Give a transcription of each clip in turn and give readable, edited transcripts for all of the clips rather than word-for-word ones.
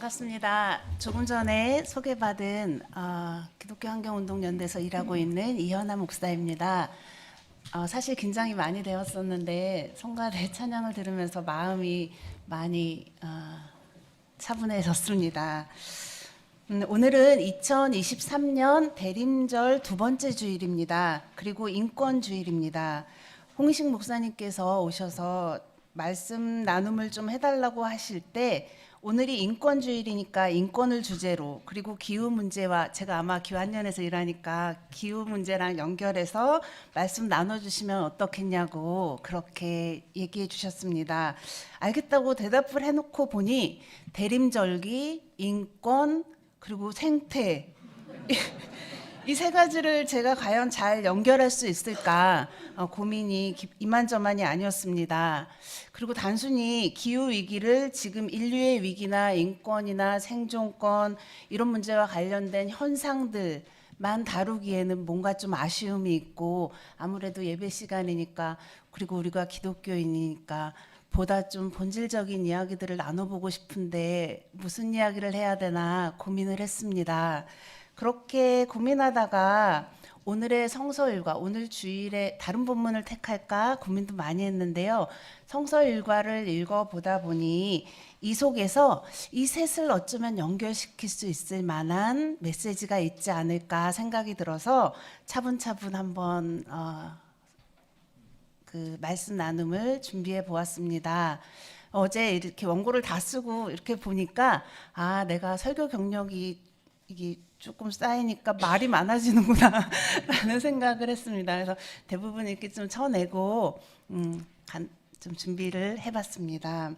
반갑습니다. 조금 전에 소개받은 기독교 환경운동연대에서 일하고 있는 이현아 목사입니다. 사실 긴장이 많이 되었었는데 성가대 찬양을 들으면서 마음이 많이 차분해졌습니다. 오늘은 2023년 대림절 두 번째 주일입니다. 그리고 인권주일입니다. 홍식 목사님께서 오셔서 말씀 나눔을 좀 해달라고 하실 때 오늘이 인권주일이니까 인권을 주제로, 그리고 기후 문제와, 제가 아마 기후환년에서 일하니까 기후 문제랑 연결해서 말씀 나눠주시면 어떻겠냐고 그렇게 얘기해 주셨습니다. 알겠다고 대답을 해놓고 보니 대림절기, 인권, 그리고 생태, 이 세 가지를 제가 과연 잘 연결할 수 있을까 고민이 이만저만이 아니었습니다. 그리고 단순히 기후 위기를 지금 인류의 위기나 인권이나 생존권 이런 문제와 관련된 현상들만 다루기에는 뭔가 좀 아쉬움이 있고, 아무래도 예배 시간이니까, 그리고 우리가 기독교인이니까 보다 좀 본질적인 이야기들을 나눠보고 싶은데 무슨 이야기를 해야 되나 고민을 했습니다. 그렇게 고민하다가 오늘의 성서일과, 오늘 주일에 다른 본문을 택할까 고민도 많이 했는데요. 성서일과를 읽어보다 보니 이 속에서 이 셋을 어쩌면 연결시킬 수 있을 만한 메시지가 있지 않을까 생각이 들어서 차분차분 한번 그 말씀 나눔을 준비해 보았습니다. 어제 이렇게 원고를 다 쓰고 이렇게 보니까 내가 설교 경력이 이게 조금 쌓이니까 말이 많아지는구나 라는 생각을 했습니다. 그래서 대부분 이렇게 좀 쳐내고 좀 준비를 해봤습니다.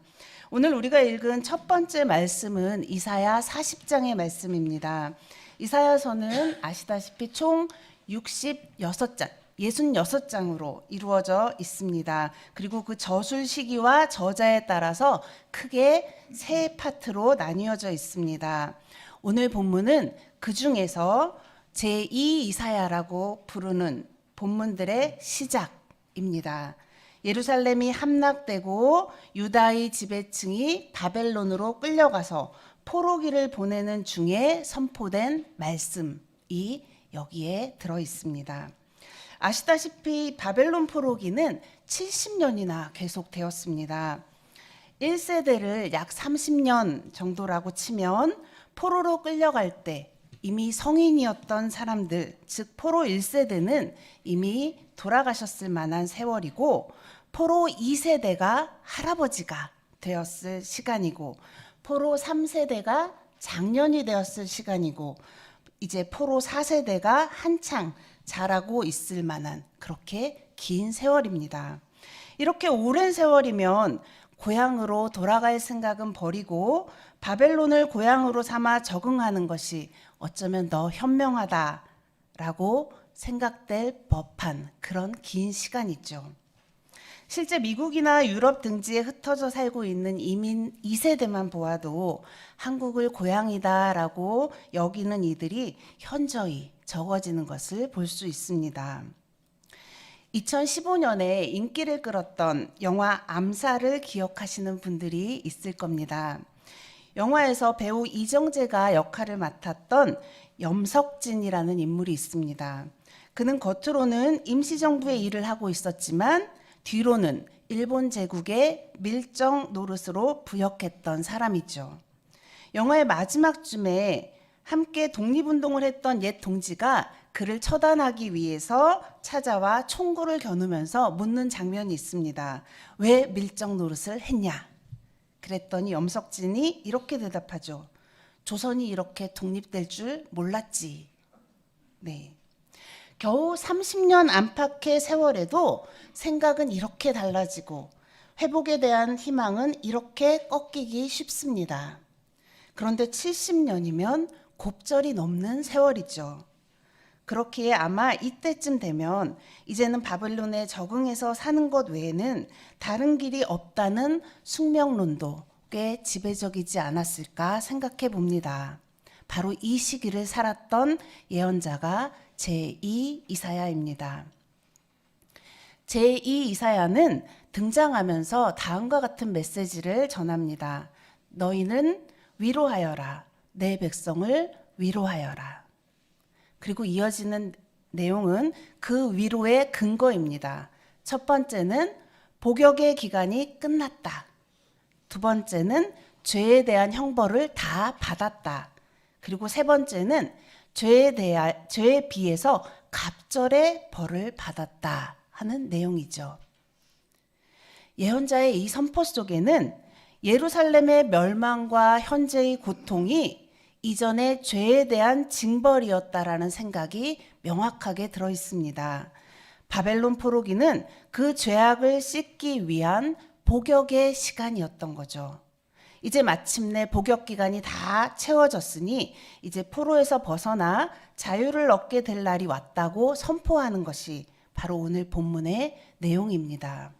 오늘 우리가 읽은 첫 번째 말씀은 이사야 40장의 말씀입니다. 이사야서는 아시다시피 총 66장, 66장으로 이루어져 있습니다. 그리고 그 저술 시기와 저자에 따라서 크게 세 파트로 나뉘어져 있습니다. 오늘 본문은 그 중에서 제2 이사야라고 부르는 본문들의 시작입니다. 예루살렘이 함락되고 유다의 지배층이 바벨론으로 끌려가서 포로기를 보내는 중에 선포된 말씀이 여기에 들어 있습니다. 아시다시피 바벨론 포로기는 70년이나 계속되었습니다. 1세대를 약 30년 정도라고 치면 포로로 끌려갈 때 이미 성인이었던 사람들, 즉 포로 1세대는 이미 돌아가셨을 만한 세월이고, 포로 2세대가 할아버지가 되었을 시간이고, 포로 3세대가 장년이 되었을 시간이고, 이제 포로 4세대가 한창 자라고 있을 만한 그렇게 긴 세월입니다. 이렇게 오랜 세월이면 고향으로 돌아갈 생각은 버리고 바벨론을 고향으로 삼아 적응하는 것이 어쩌면 더 현명하다라고 생각될 법한 그런 긴 시간이죠. 실제 미국이나 유럽 등지에 흩어져 살고 있는 이민 2세대만 보아도 한국을 고향이다라고 여기는 이들이 현저히 적어지는 것을 볼 수 있습니다. 2015년에 인기를 끌었던 영화 암살을 기억하시는 분들이 있을 겁니다. 영화에서 배우 이정재가 역할을 맡았던 염석진이라는 인물이 있습니다. 그는 겉으로는 임시정부의 일을 하고 있었지만 뒤로는 일본 제국의 밀정 노릇으로 부역했던 사람이죠. 영화의 마지막 쯤에 함께 독립운동을 했던 옛 동지가 그를 처단하기 위해서 찾아와 총구를 겨누면서 묻는 장면이 있습니다. 왜 밀정 노릇을 했냐? 그랬더니 염석진이 이렇게 대답하죠. 조선이 이렇게 독립될 줄 몰랐지. 네. 겨우 30년 안팎의 세월에도 생각은 이렇게 달라지고 회복에 대한 희망은 이렇게 꺾이기 쉽습니다. 그런데 70년이면 곱절이 넘는 세월이죠. 그렇기에 아마 이때쯤 되면 이제는 바벨론에 적응해서 사는 것 외에는 다른 길이 없다는 숙명론도 꽤 지배적이지 않았을까 생각해 봅니다. 바로 이 시기를 살았던 예언자가 제2 이사야입니다. 제2 이사야는 등장하면서 다음과 같은 메시지를 전합니다. 너희는 위로하여라. 내 백성을 위로하여라. 그리고 이어지는 내용은 그 위로의 근거입니다. 첫 번째는 복역의 기간이 끝났다. 두 번째는 죄에 대한 형벌을 다 받았다. 그리고 세 번째는 죄에 비해서 갑절의 벌을 받았다 하는 내용이죠. 예언자의 이 선포 속에는 예루살렘의 멸망과 현재의 고통이 이전의 죄에 대한 징벌이었다라는 생각이 명확하게 들어 있습니다. 바벨론 포로기는 그 죄악을 씻기 위한 복역의 시간이었던 거죠. 이제 마침내 복역 기간이 다 채워졌으니 이제 포로에서 벗어나 자유를 얻게 될 날이 왔다고 선포하는 것이 바로 오늘 본문의 내용입니다.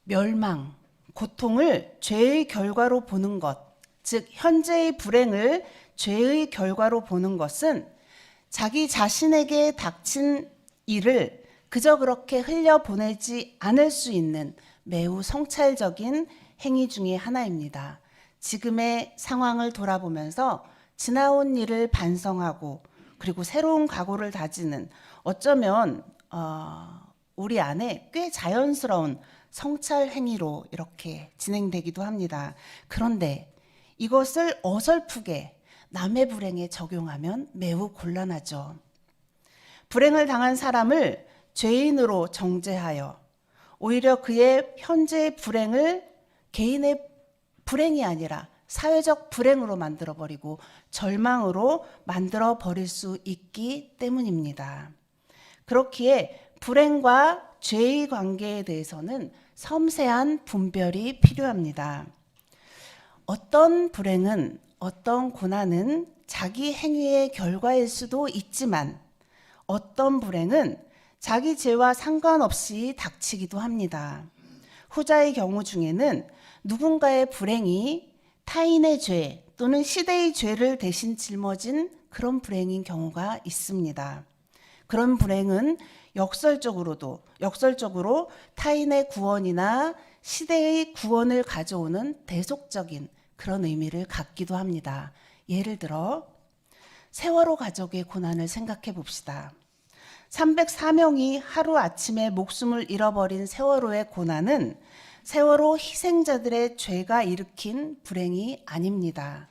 멸망, 고통을 죄의 결과로 보는 것, 즉 현재의 불행을 죄의 결과로 보는 것은 자기 자신에게 닥친 일을 그저 그렇게 흘려보내지 않을 수 있는 매우 성찰적인 행위 중의 하나입니다. 지금의 상황을 돌아보면서 지나온 일을 반성하고 그리고 새로운 각오를 다지는 어쩌면 우리 안에 꽤 자연스러운 성찰 행위로 이렇게 진행되기도 합니다. 그런데 이것을 어설프게 남의 불행에 적용하면 매우 곤란하죠. 불행을 당한 사람을 죄인으로 정죄하여 오히려 그의 현재의 불행을 개인의 불행이 아니라 사회적 불행으로 만들어버리고 절망으로 만들어버릴 수 있기 때문입니다. 그렇기에 불행과 죄의 관계에 대해서는 섬세한 분별이 필요합니다. 어떤 불행은, 어떤 고난은 자기 행위의 결과일 수도 있지만 어떤 불행은 자기 죄와 상관없이 닥치기도 합니다. 후자의 경우 중에는 누군가의 불행이 타인의 죄 또는 시대의 죄를 대신 짊어진 그런 불행인 경우가 있습니다. 그런 불행은 역설적으로 타인의 구원이나 시대의 구원을 가져오는 대속적인 그런 의미를 갖기도 합니다. 예를 들어 세월호 가족의 고난을 생각해 봅시다. 304명이 하루아침에 목숨을 잃어버린 세월호의 고난은 세월호 희생자들의 죄가 일으킨 불행이 아닙니다.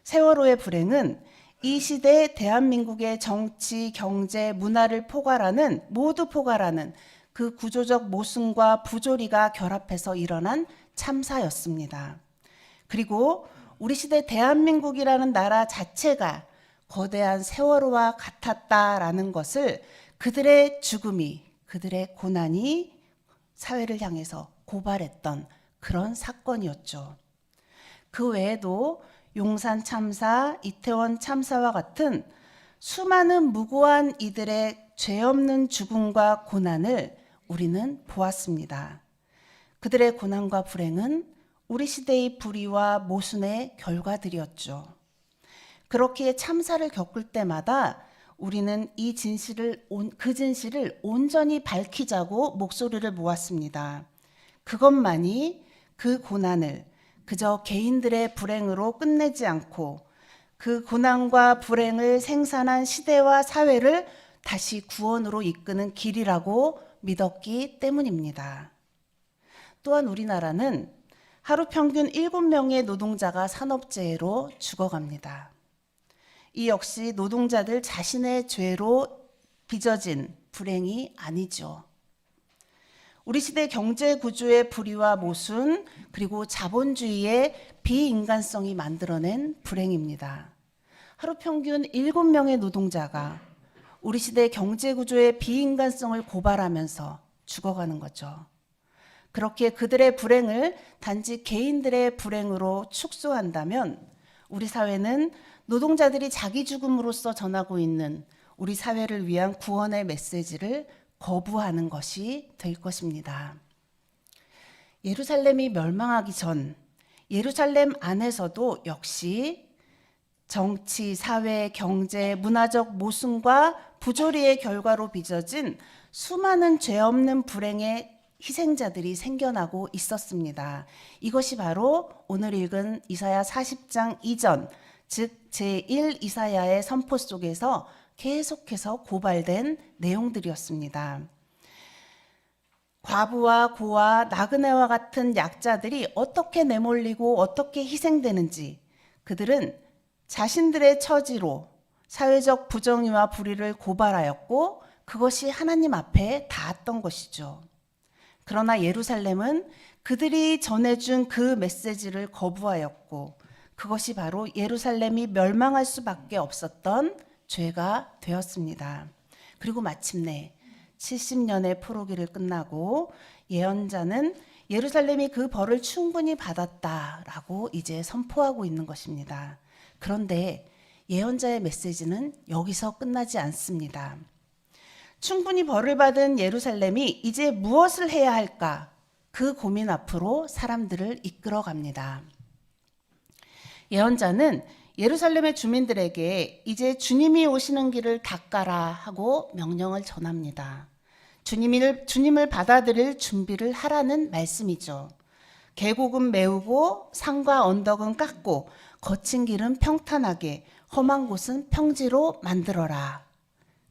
세월호의 불행은 이 시대 대한민국의 정치, 경제, 문화를 모두 포괄하는 그 구조적 모순과 부조리가 결합해서 일어난 참사였습니다. 그리고 우리 시대 대한민국이라는 나라 자체가 거대한 세월호와 같았다라는 것을 그들의 죽음이, 그들의 고난이 사회를 향해서 고발했던 그런 사건이었죠. 그 외에도 용산 참사, 이태원 참사와 같은 수많은 무고한 이들의 죄 없는 죽음과 고난을 우리는 보았습니다. 그들의 고난과 불행은 우리 시대의 불의와 모순의 결과들이었죠. 그렇기에 참사를 겪을 때마다 우리는 그 진실을 온전히 밝히자고 목소리를 모았습니다. 그것만이 그 고난을 그저 개인들의 불행으로 끝내지 않고 그 고난과 불행을 생산한 시대와 사회를 다시 구원으로 이끄는 길이라고 믿었기 때문입니다. 또한 우리나라는 하루 평균 7명의 노동자가 산업재해로 죽어갑니다. 이 역시 노동자들 자신의 죄로 빚어진 불행이 아니죠. 우리 시대 경제 구조의 불의와 모순, 그리고 자본주의의 비인간성이 만들어낸 불행입니다. 하루 평균 7명의 노동자가 우리 시대 경제 구조의 비인간성을 고발하면서 죽어가는 거죠. 그렇게 그들의 불행을 단지 개인들의 불행으로 축소한다면 우리 사회는 노동자들이 자기 죽음으로써 전하고 있는 우리 사회를 위한 구원의 메시지를 거부하는 것이 될 것입니다. 예루살렘이 멸망하기 전 예루살렘 안에서도 역시 정치, 사회, 경제, 문화적 모순과 부조리의 결과로 빚어진 수많은 죄 없는 불행의 희생자들이 생겨나고 있었습니다. 이것이 바로 오늘 읽은 이사야 40장 이전, 즉 제1 이사야의 선포 속에서 계속해서 고발된 내용들이었습니다. 과부와 고아, 나그네와 같은 약자들이 어떻게 내몰리고 어떻게 희생되는지, 그들은 자신들의 처지로 사회적 부정의와 불의를 고발하였고 그것이 하나님 앞에 닿았던 것이죠. 그러나 예루살렘은 그들이 전해준 그 메시지를 거부하였고 그것이 바로 예루살렘이 멸망할 수밖에 없었던 죄가 되었습니다. 그리고 마침내 70년의 포로기를 끝나고 예언자는 예루살렘이 그 벌을 충분히 받았다라고 이제 선포하고 있는 것입니다. 그런데 예언자의 메시지는 여기서 끝나지 않습니다. 충분히 벌을 받은 예루살렘이 이제 무엇을 해야 할까? 그 고민 앞으로 사람들을 이끌어 갑니다. 예언자는 예루살렘의 주민들에게 이제 주님이 오시는 길을 닦아라 하고 명령을 전합니다. 주님을 받아들일 준비를 하라는 말씀이죠. 계곡은 메우고 산과 언덕은 깎고 거친 길은 평탄하게 험한 곳은 평지로 만들어라.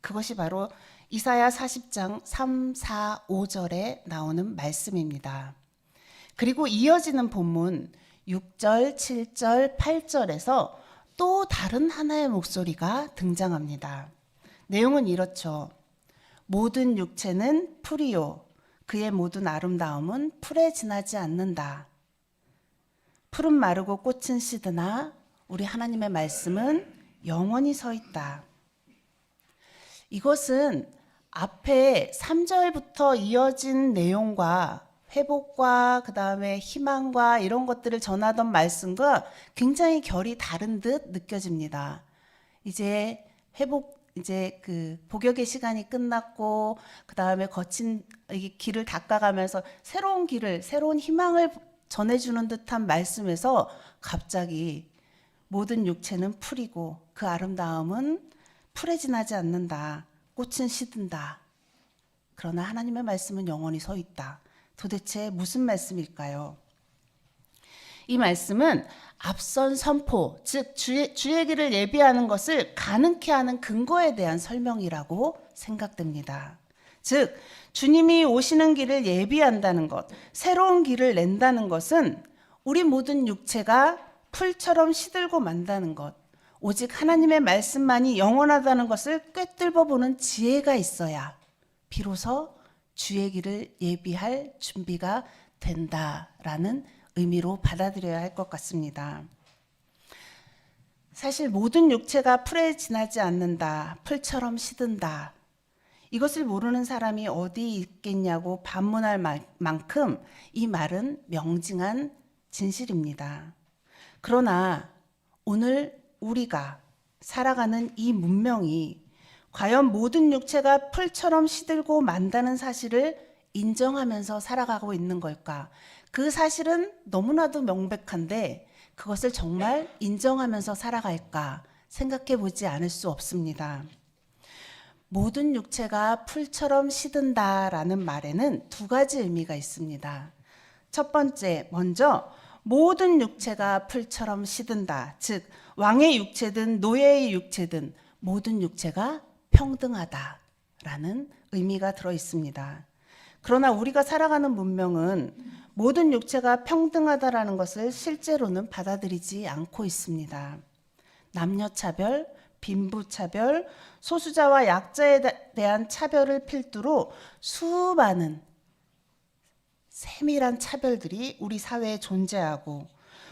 그것이 바로 이사야 40장 3, 4, 5절에 나오는 말씀입니다. 그리고 이어지는 본문 6절, 7절, 8절에서 또 다른 하나의 목소리가 등장합니다. 내용은 이렇죠. 모든 육체는 풀이요 그의 모든 아름다움은 풀에 지나지 않는다. 풀은 마르고 꽃은 시드나 우리 하나님의 말씀은 영원히 서 있다. 이것은 앞에 3절부터 이어진 내용과 회복과 그 다음에 희망과 이런 것들을 전하던 말씀과 굉장히 결이 다른 듯 느껴집니다. 이제 이제 복역의 시간이 끝났고 그 다음에 거친 길을 닦아가면서 새로운 길을, 새로운 희망을 전해주는 듯한 말씀에서 갑자기 모든 육체는 풀이고 그 아름다움은 풀에 지나지 않는다. 꽃은 시든다. 그러나 하나님의 말씀은 영원히 서 있다. 도대체 무슨 말씀일까요? 이 말씀은 앞선 선포, 즉 주의 길을 예비하는 것을 가능케 하는 근거에 대한 설명이라고 생각됩니다. 즉 주님이 오시는 길을 예비한다는 것, 새로운 길을 낸다는 것은 우리 모든 육체가 풀처럼 시들고 만다는 것, 오직 하나님의 말씀만이 영원하다는 것을 꿰뚫어 보는 지혜가 있어야 비로소 주의 길을 예비할 준비가 된다라는 의미로 받아들여야 할 것 같습니다. 사실 모든 육체가 풀에 지나지 않는다, 풀처럼 시든다. 이것을 모르는 사람이 어디 있겠냐고 반문할 만큼 이 말은 명징한 진실입니다. 그러나 오늘 우리가 살아가는 이 문명이 과연 모든 육체가 풀처럼 시들고 만다는 사실을 인정하면서 살아가고 있는 걸까? 그 사실은 너무나도 명백한데 그것을 정말 인정하면서 살아갈까 생각해 보지 않을 수 없습니다. 모든 육체가 풀처럼 시든다라는 말에는 두 가지 의미가 있습니다. 첫 번째, 먼저 모든 육체가 풀처럼 시든다. 즉 왕의 육체든 노예의 육체든 모든 육체가 평등하다라는 의미가 들어 있습니다. 그러나 우리가 살아가는 문명은 모든 육체가 평등하다라는 것을 실제로는 받아들이지 않고 있습니다. 남녀차별, 빈부차별, 소수자와 약자에 대한 차별을 필두로 수많은 세밀한 차별들이 우리 사회에 존재하고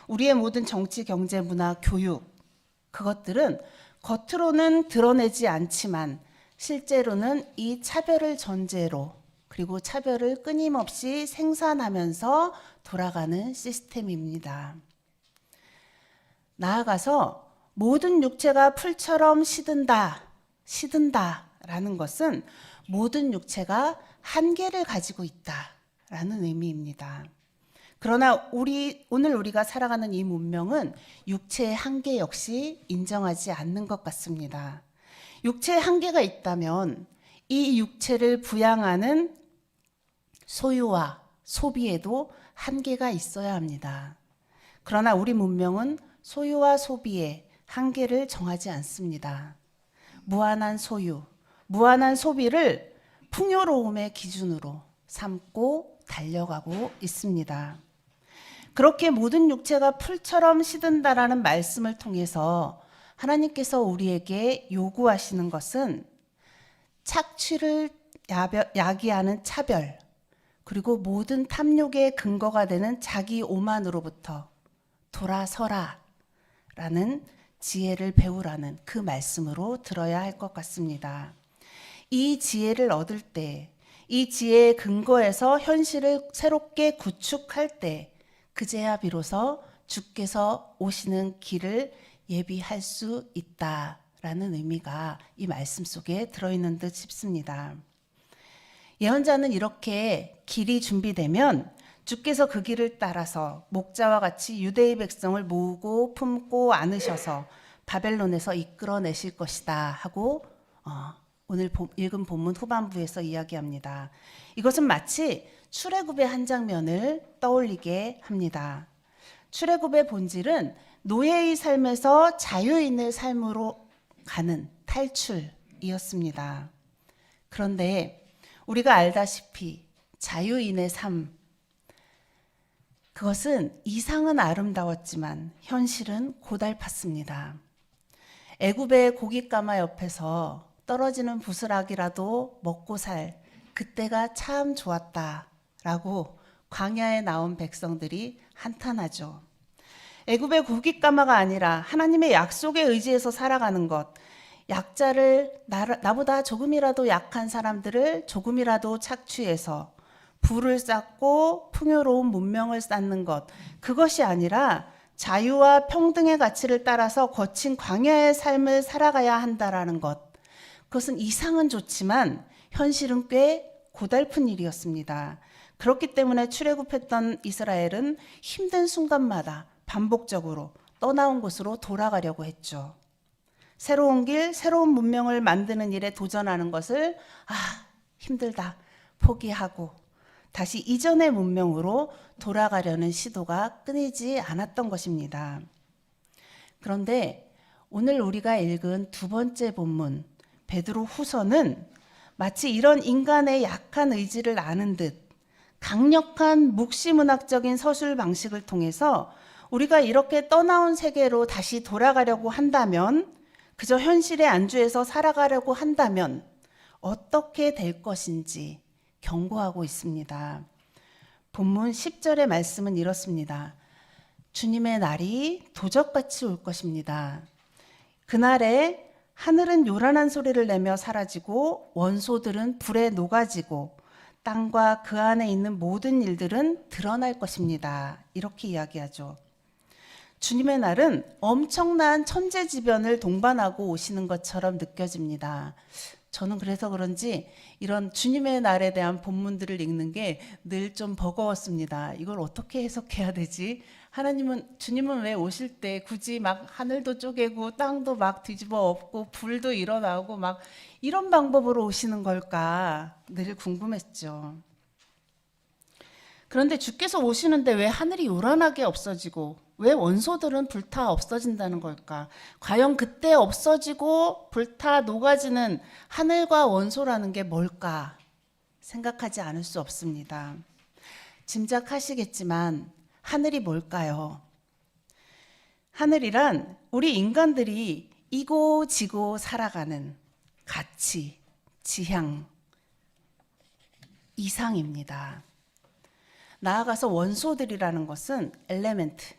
우리의 모든 정치, 경제, 문화, 교육 그것들은 겉으로는 드러내지 않지만 실제로는 이 차별을 전제로 그리고 차별을 끊임없이 생산하면서 돌아가는 시스템입니다. 나아가서 모든 육체가 풀처럼 시든다라는 것은 모든 육체가 한계를 가지고 있다라는 의미입니다. 그러나 오늘 우리가 살아가는 이 문명은 육체의 한계 역시 인정하지 않는 것 같습니다. 육체의 한계가 있다면 이 육체를 부양하는 소유와 소비에도 한계가 있어야 합니다. 그러나 우리 문명은 소유와 소비에 한계를 정하지 않습니다. 무한한 소유, 무한한 소비를 풍요로움의 기준으로 삼고 달려가고 있습니다. 그렇게 모든 육체가 풀처럼 시든다라는 말씀을 통해서 하나님께서 우리에게 요구하시는 것은 착취를 야기하는 차별, 그리고 모든 탐욕의 근거가 되는 자기 오만으로부터 돌아서라 라는 지혜를 배우라는 그 말씀으로 들어야 할 것 같습니다. 이 지혜를 얻을 때, 이 지혜의 근거에서 현실을 새롭게 구축할 때, 그제야 비로소 주께서 오시는 길을 예비할 수 있다라는 의미가 이 말씀 속에 들어있는 듯 싶습니다. 예언자는 이렇게 길이 준비되면 주께서 그 길을 따라서 목자와 같이 유대의 백성을 모으고 품고 안으셔서 바벨론에서 이끌어내실 것이다 하고 오늘 읽은 본문 후반부에서 이야기합니다. 이것은 마치 출애굽의 한 장면을 떠올리게 합니다. 출애굽의 본질은 노예의 삶에서 자유인의 삶으로 가는 탈출이었습니다. 그런데 우리가 알다시피 자유인의 삶, 그것은 이상은 아름다웠지만 현실은 고달팠습니다. 애굽의 고깃가마 옆에서 떨어지는 부스락이라도 먹고 살 그때가 참 좋았다라고 광야에 나온 백성들이 한탄하죠. 애굽의 고깃가마가 아니라 하나님의 약속에 의지해서 살아가는 것, 약자를 나보다 조금이라도 약한 사람들을 조금이라도 착취해서 부를 쌓고 풍요로운 문명을 쌓는 것, 그것이 아니라 자유와 평등의 가치를 따라서 거친 광야의 삶을 살아가야 한다라는 것, 그것은 이상은 좋지만 현실은 꽤 고달픈 일이었습니다. 그렇기 때문에 출애굽했던 이스라엘은 힘든 순간마다 반복적으로 떠나온 곳으로 돌아가려고 했죠. 새로운 길, 새로운 문명을 만드는 일에 도전하는 것을 힘들다 포기하고 다시 이전의 문명으로 돌아가려는 시도가 끊이지 않았던 것입니다. 그런데 오늘 우리가 읽은 두 번째 본문 베드로 후서는 마치 이런 인간의 약한 의지를 아는 듯 강력한 묵시문학적인 서술 방식을 통해서 우리가 이렇게 떠나온 세계로 다시 돌아가려고 한다면, 그저 현실에 안주해서 살아가려고 한다면 어떻게 될 것인지 경고하고 있습니다. 본문 10절의 말씀은 이렇습니다. 주님의 날이 도적같이 올 것입니다. 그날에 하늘은 요란한 소리를 내며 사라지고 원소들은 불에 녹아지고 땅과 그 안에 있는 모든 일들은 드러날 것입니다. 이렇게 이야기하죠. 주님의 날은 엄청난 천재지변을 동반하고 오시는 것처럼 느껴집니다. 저는 그래서 그런지 이런 주님의 날에 대한 본문들을 읽는 게 늘 좀 버거웠습니다. 이걸 어떻게 해석해야 되지? 주님은 왜 오실 때 굳이 막 하늘도 쪼개고 땅도 막 뒤집어 엎고 불도 일어나고 막 이런 방법으로 오시는 걸까? 늘 궁금했죠. 그런데 주께서 오시는데 왜 하늘이 요란하게 없어지고 왜 원소들은 불타 없어진다는 걸까? 과연 그때 없어지고 불타 녹아지는 하늘과 원소라는 게 뭘까? 생각하지 않을 수 없습니다. 짐작하시겠지만 하늘이 뭘까요? 하늘이란 우리 인간들이 이고 지고 살아가는 가치, 지향, 이상입니다. 나아가서 원소들이라는 것은 엘레멘트,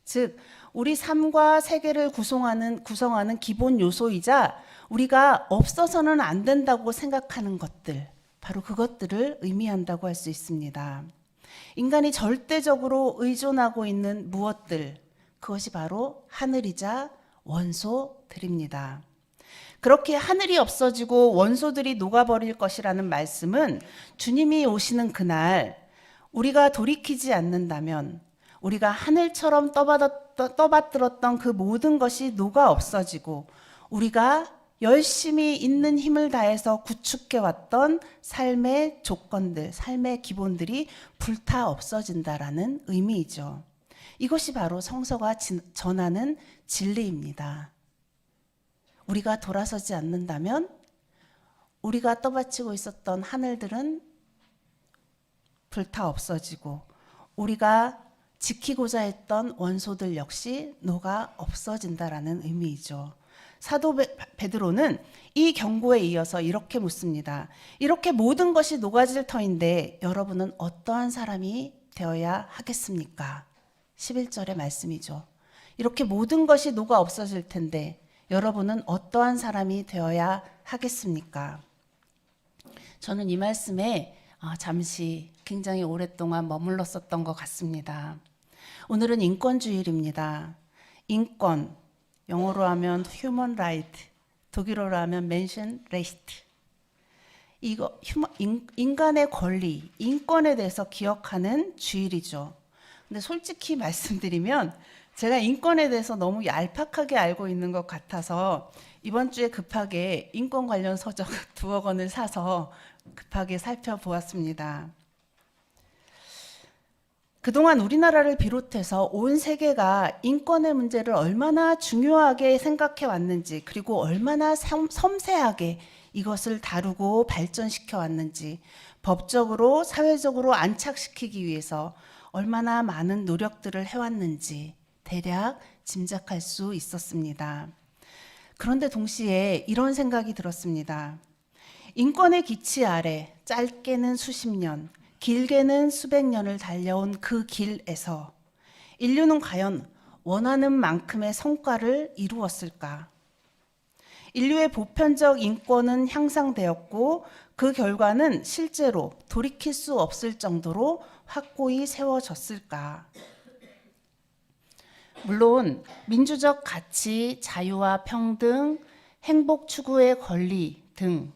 즉 우리 삶과 세계를 구성하는 기본 요소이자 우리가 없어서는 안 된다고 생각하는 것들, 바로 그것들을 의미한다고 할 수 있습니다. 인간이 절대적으로 의존하고 있는 무엇들, 그것이 바로 하늘이자 원소들입니다. 그렇게 하늘이 없어지고 원소들이 녹아버릴 것이라는 말씀은 주님이 오시는 그날 우리가 돌이키지 않는다면 우리가 하늘처럼 떠받들었던 그 모든 것이 녹아 없어지고 우리가 열심히 있는 힘을 다해서 구축해왔던 삶의 조건들, 삶의 기본들이 불타 없어진다라는 의미이죠. 이것이 바로 성서가 전하는 진리입니다. 우리가 돌아서지 않는다면 우리가 떠받치고 있었던 하늘들은 불타 없어지고 우리가 지키고자 했던 원소들 역시 녹아 없어진다라는 의미이죠. 사도 베드로는 이 경고에 이어서 이렇게 묻습니다. 이렇게 모든 것이 녹아질 터인데 여러분은 어떠한 사람이 되어야 하겠습니까? 11절의 말씀이죠. 이렇게 모든 것이 녹아 없어질 텐데 여러분은 어떠한 사람이 되어야 하겠습니까? 저는 이 말씀에 잠시 굉장히 오랫동안 머물렀었던 것 같습니다. 오늘은 인권주일입니다. 인권, 영어로 하면 human right, 독일어로 하면 Menschenrecht. 이거 인간의 권리, 인권에 대해서 기억하는 주일이죠. 근데 솔직히 말씀드리면 제가 인권에 대해서 너무 얄팍하게 알고 있는 것 같아서 이번 주에 급하게 인권 관련 서적 2억 권을 사서 급하게 살펴보았습니다. 그동안 우리나라를 비롯해서 온 세계가 인권의 문제를 얼마나 중요하게 생각해 왔는지, 그리고 얼마나 섬세하게 이것을 다루고 발전시켜 왔는지, 법적으로 사회적으로 안착시키기 위해서 얼마나 많은 노력들을 해왔는지 대략 짐작할 수 있었습니다. 그런데 동시에 이런 생각이 들었습니다. 인권의 기치 아래 짧게는 수십 년, 길게는 수백 년을 달려온 그 길에서 인류는 과연 원하는 만큼의 성과를 이루었을까? 인류의 보편적 인권은 향상되었고 그 결과는 실제로 돌이킬 수 없을 정도로 확고히 세워졌을까? 물론 민주적 가치, 자유와 평등, 행복 추구의 권리 등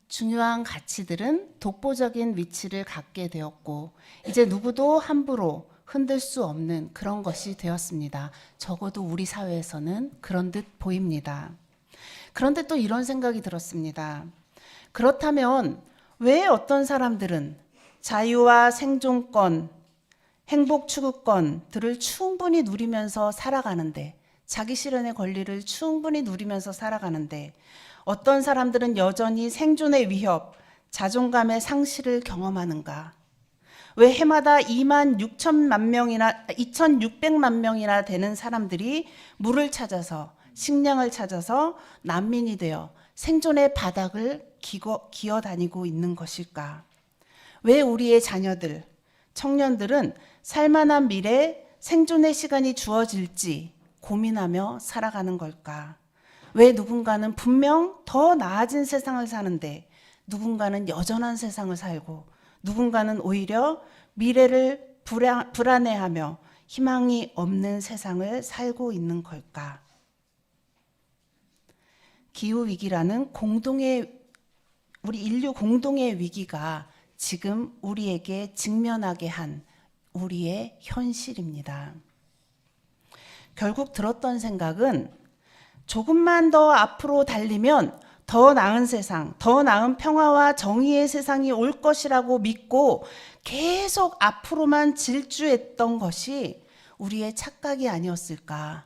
중요한 가치들은 독보적인 위치를 갖게 되었고 이제 누구도 함부로 흔들 수 없는 그런 것이 되었습니다. 적어도 우리 사회에서는 그런 듯 보입니다. 그런데 또 이런 생각이 들었습니다. 그렇다면 왜 어떤 사람들은 자유와 생존권, 행복 추구권들을 충분히 누리면서 살아가는데, 자기 실현의 권리를 충분히 누리면서 살아가는데 어떤 사람들은 여전히 생존의 위협, 자존감의 상실을 경험하는가? 왜 해마다 2600만 명이나 되는 사람들이 물을 찾아서, 식량을 찾아서 난민이 되어 생존의 바닥을 기어다니고 있는 것일까? 왜 우리의 자녀들, 청년들은 살만한 미래, 생존의 시간이 주어질지 고민하며 살아가는 걸까? 왜 누군가는 분명 더 나아진 세상을 사는데 누군가는 여전한 세상을 살고 누군가는 오히려 미래를 불안해하며 희망이 없는 세상을 살고 있는 걸까? 기후위기라는 우리 인류 공동의 위기가 지금 우리에게 직면하게 한 우리의 현실입니다. 결국 들었던 생각은 조금만 더 앞으로 달리면 더 나은 세상, 더 나은 평화와 정의의 세상이 올 것이라고 믿고 계속 앞으로만 질주했던 것이 우리의 착각이 아니었을까?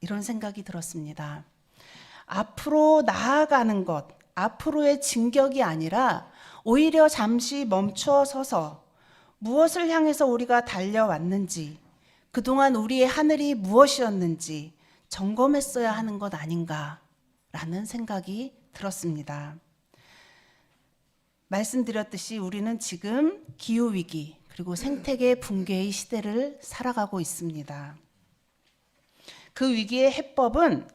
이런 생각이 들었습니다. 앞으로 나아가는 것, 앞으로의 진격이 아니라 오히려 잠시 멈춰 서서 무엇을 향해서 우리가 달려왔는지, 그동안 우리의 하늘이 무엇이었는지 점검했어야 하는 것 아닌가라는 생각이 들었습니다. 말씀드렸듯이 우리는 지금 기후위기 그리고 생태계 붕괴의 시대를 살아가고 있습니다. 그 위기의 해법은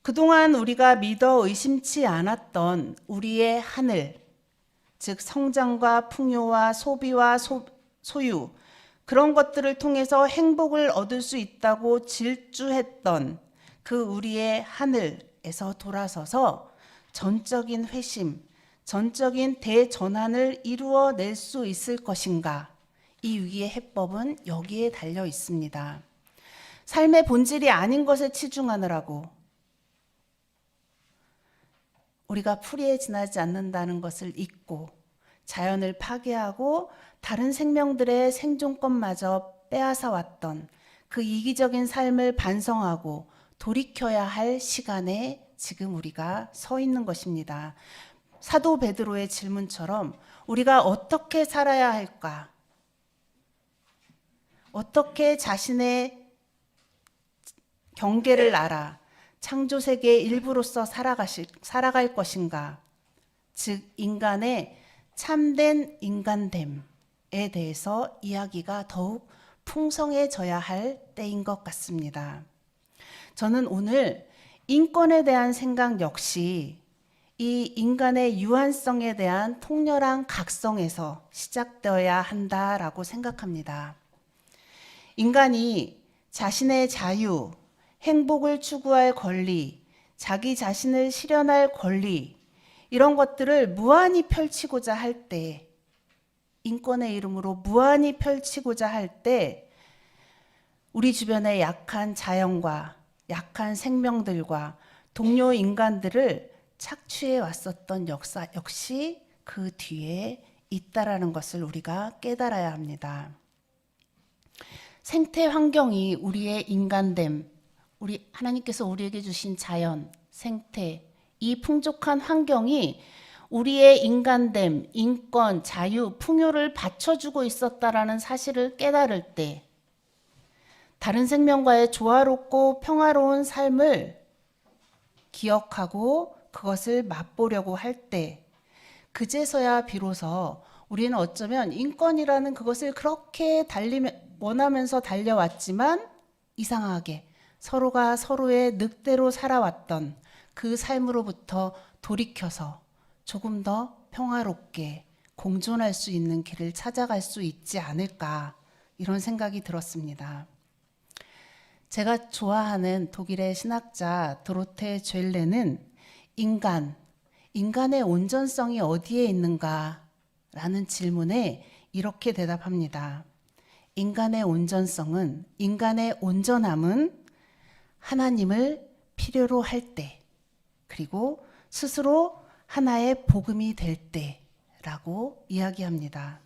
그동안 우리가 믿어 의심치 않았던 우리의 하늘, 즉 성장과 풍요와 소비와 소유, 그런 것들을 통해서 행복을 얻을 수 있다고 질주했던 그 우리의 하늘에서 돌아서서 전적인 회심, 전적인 대전환을 이루어낼 수 있을 것인가? 이 위기의 해법은 여기에 달려 있습니다. 삶의 본질이 아닌 것에 치중하느라고, 우리가 풀이에 지나지 않는다는 것을 잊고 자연을 파괴하고 다른 생명들의 생존권마저 빼앗아 왔던 그 이기적인 삶을 반성하고 돌이켜야 할 시간에 지금 우리가 서 있는 것입니다. 사도 베드로의 질문처럼 우리가 어떻게 살아야 할까? 어떻게 자신의 경계를 알아 창조 세계의 일부로서 살아갈 것인가? 즉 인간의 참된 인간됨에 대해서 이야기가 더욱 풍성해져야 할 때인 것 같습니다. 저는 오늘 인권에 대한 생각 역시 이 인간의 유한성에 대한 통렬한 각성에서 시작되어야 한다라고 생각합니다. 인간이 자신의 자유, 행복을 추구할 권리, 자기 자신을 실현할 권리, 이런 것들을 무한히 펼치고자 할 때, 인권의 이름으로 무한히 펼치고자 할 때, 우리 주변의 약한 자연과 약한 생명들과 동료 인간들을 착취해 왔었던 역사 역시 그 뒤에 있다라는 것을 우리가 깨달아야 합니다. 생태 환경이 우리의 인간됨, 우리 하나님께서 우리에게 주신 자연, 생태, 이 풍족한 환경이 우리의 인간됨, 인권, 자유, 풍요를 받쳐주고 있었다라는 사실을 깨달을 때 다른 생명과의 조화롭고 평화로운 삶을 기억하고 그것을 맛보려고 할 때 그제서야 비로소 우리는 어쩌면 인권이라는 그것을 그렇게 원하면서 달려왔지만 이상하게 서로가 서로의 늑대로 살아왔던 그 삶으로부터 돌이켜서 조금 더 평화롭게 공존할 수 있는 길을 찾아갈 수 있지 않을까 이런 생각이 들었습니다. 제가 좋아하는 독일의 신학자 도로테 죄레는 인간의 온전성이 어디에 있는가? 라는 질문에 이렇게 대답합니다. 인간의 온전함은 하나님을 필요로 할 때, 그리고 스스로 하나의 복음이 될 때라고 이야기합니다.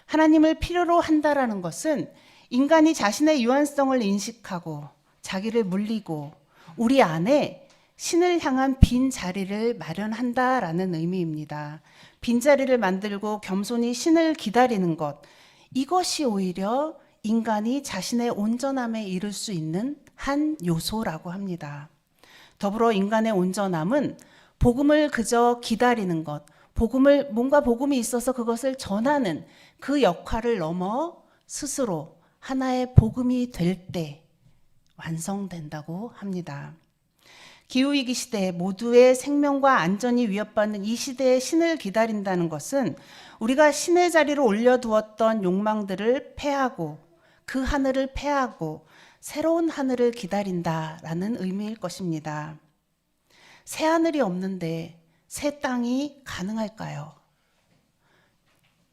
하나님을 필요로 한다라는 것은 인간이 자신의 유한성을 인식하고 자기를 물리고 우리 안에 신을 향한 빈 자리를 마련한다라는 의미입니다. 빈 자리를 만들고 겸손히 신을 기다리는 것, 이것이 오히려 인간이 자신의 온전함에 이를 수 있는 한 요소라고 합니다. 더불어 인간의 온전함은 복음을 그저 기다리는 것, 뭔가 복음이 있어서 그것을 전하는 그 역할을 넘어 스스로 하나의 복음이 될 때 완성된다고 합니다. 기후위기 시대에 모두의 생명과 안전이 위협받는 이 시대에 신을 기다린다는 것은 우리가 신의 자리로 올려두었던 욕망들을 패하고 그 하늘을 패하고 새로운 하늘을 기다린다라는 의미일 것입니다. 새 하늘이 없는데 새 땅이 가능할까요?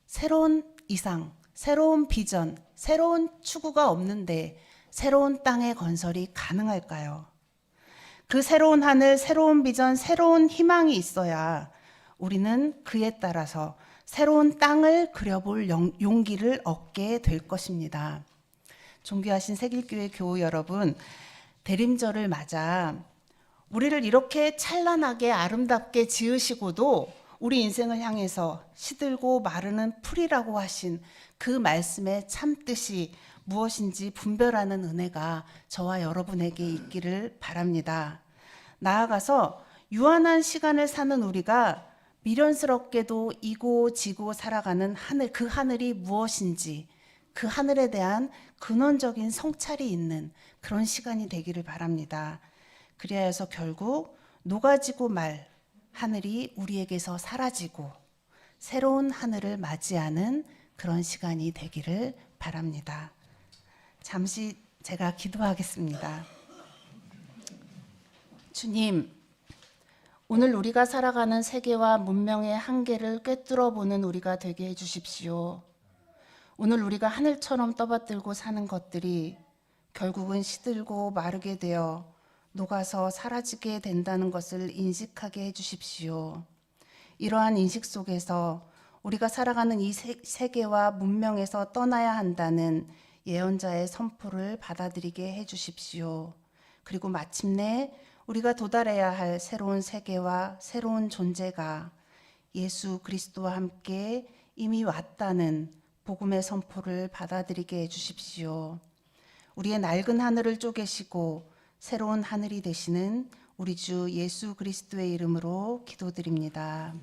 새로운 이상, 새로운 비전, 새로운 추구가 없는데 새로운 땅의 건설이 가능할까요? 그 새로운 하늘, 새로운 비전, 새로운 희망이 있어야 우리는 그에 따라서 새로운 땅을 그려볼 용기를 얻게 될 것입니다. 존귀하신 새길교회 교우 여러분, 대림절을 맞아 우리를 이렇게 찬란하게 아름답게 지으시고도 우리 인생을 향해서 시들고 마르는 풀이라고 하신 그 말씀의 참뜻이 무엇인지 분별하는 은혜가 저와 여러분에게 있기를 바랍니다. 나아가서 유한한 시간을 사는 우리가 미련스럽게도 이고 지고 살아가는 하늘, 그 하늘이 무엇인지 그 하늘에 대한 근원적인 성찰이 있는 그런 시간이 되기를 바랍니다. 그리하여서 결국 녹아지고 말 하늘이 우리에게서 사라지고 새로운 하늘을 맞이하는 그런 시간이 되기를 바랍니다. 잠시 제가 기도하겠습니다. 주님, 오늘 우리가 살아가는 세계와 문명의 한계를 꿰뚫어 보는 우리가 되게 해주십시오. 오늘 우리가 하늘처럼 떠받들고 사는 것들이 결국은 시들고 마르게 되어 녹아서 사라지게 된다는 것을 인식하게 해주십시오. 이러한 인식 속에서 우리가 살아가는 이 세계와 문명에서 떠나야 한다는 예언자의 선포를 받아들이게 해주십시오. 그리고 마침내 우리가 도달해야 할 새로운 세계와 새로운 존재가 예수 그리스도와 함께 이미 왔다는 복음의 선포를 받아들이게 해주십시오. 우리의 낡은 하늘을 쪼개시고 새로운 하늘이 되시는 우리 주 예수 그리스도의 이름으로 기도드립니다.